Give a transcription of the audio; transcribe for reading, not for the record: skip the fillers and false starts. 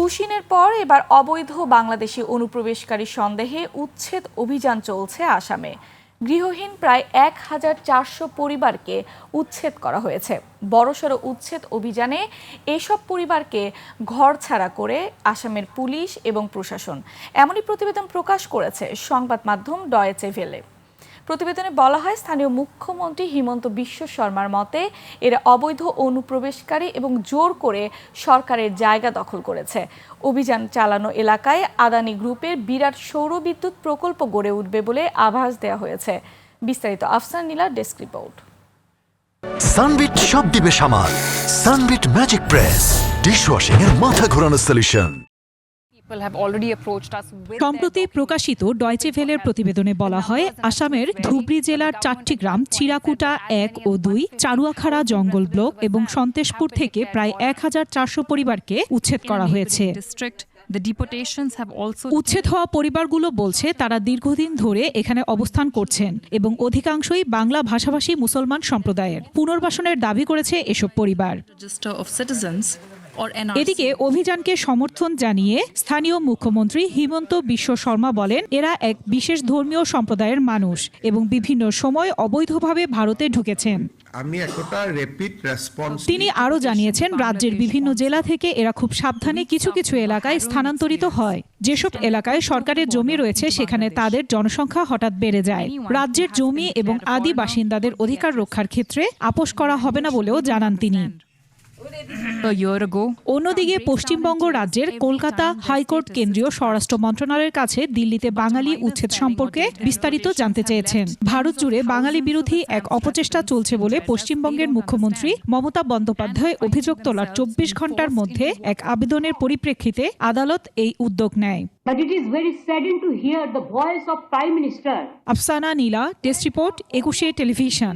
তুশিনের পর এবার অবৈধ বাংলাদেশি অনুপ্রবেশকারী সন্দেহে উচ্ছেদ অভিযান চলছে আসামে। গৃহহীন প্রায় ১,৪০০ পরিবারকে উচ্ছেদ করা হয়েছে। বড়সড় উচ্ছেদ অভিযানে এসব পরিবারকে ঘরছাড়া করে আসামের পুলিশ এবং প্রশাসন। এমনই প্রতিবেদন প্রকাশ করেছে সংবাদ মাধ্যম ডয়েচে ভেলে। প্রতিবেদনে বলা হয়, স্থানীয় মুখ্যমন্ত্রী হিমন্ত বিশ্ব শর্মার মতে এরা অবৈধ অনুপ্রবেশকারী এবং জোর করে সরকারের জায়গা দখল করেছে। অভিযান চালানো এলাকায় আদানি গ্রুপের বিরাট সৌর বিদ্যুৎ প্রকল্প গড়ে উঠবে বলে আভাস দেওয়া হয়েছে। বিস্তারিত আফসান নীলা, ডেস্ক রিপোর্ট। সানবিট সব দিবে সামাল। সানবিট ম্যাজিক প্রেস ডিশওয়াশিং এর মাথা ঘোরানো সলিউশন। সম্প্রতি প্রকাশিত ডয়চে ভেলের প্রতিবেদনে বলা হয়, আসামের ধুবড়ী জেলার 4টি গ্রাম চিরাকুটা 1 ও 2, চারুয়াখাড়া জঙ্গল ব্লক এবং সন্তেশপুর থেকে প্রায় ১,৪০০ পরিবারকে উচ্ছেদ করা হয়েছে। উচ্ছেদ হওয়া পরিবারগুলো বলছে তারা দীর্ঘদিন ধরে এখানে অবস্থান করছেন এবং অধিকাংশই বাংলা ভাষাভাষী মুসলমান সম্প্রদায়ের। পুনর্বাসনের দাবি করেছে এসব পরিবার। এদিকে অভিযানকে সমর্থন জানিয়ে স্থানীয় মুখ্যমন্ত্রী হিমন্ত বিশ্ব শর্মা বলেন, এরা এক বিশেষ ধর্মীয় সম্প্রদায়ের মানুষ এবং বিভিন্ন সময় অবৈধভাবে ভারতে ঢুকেছেন। তিনি আরও জানিয়েছেন, রাজ্যের বিভিন্ন জেলা থেকে এরা খুব সাবধানে কিছু কিছু এলাকায় স্থানান্তরিত হয়। যেসব এলাকায় সরকারের জমি রয়েছে সেখানে তাদের জনসংখ্যা হঠাৎ বেড়ে যায়। রাজ্যের জমি এবং আদি বাসিন্দাদের অধিকার রক্ষার ক্ষেত্রে আপোষ করা হবে না বলেও জানান তিনি। অন্যদিকে পশ্চিমবঙ্গ রাজ্যের কলকাতা হাইকোর্ট কেন্দ্রীয় স্বরাষ্ট্র মন্ত্রণালয়ের কাছে দিল্লিতে বাঙালি উচ্ছেদ সম্পর্কে বিস্তারিত জানতে চেয়েছেন। ভারত জুড়ে বাঙালি বিরোধী এক অপচেষ্টা চলছে বলে পশ্চিমবঙ্গের মুখ্যমন্ত্রী মমতা বন্দ্যোপাধ্যায় অভিযোগ তোলার ২৪ ঘন্টার মধ্যে এক আবেদনের পরিপ্রেক্ষিতে আদালত এই উদ্যোগ নেয়। আফসানা নীলা, ডেস্ক রিপোর্ট, ২১শে টেলিভিশন।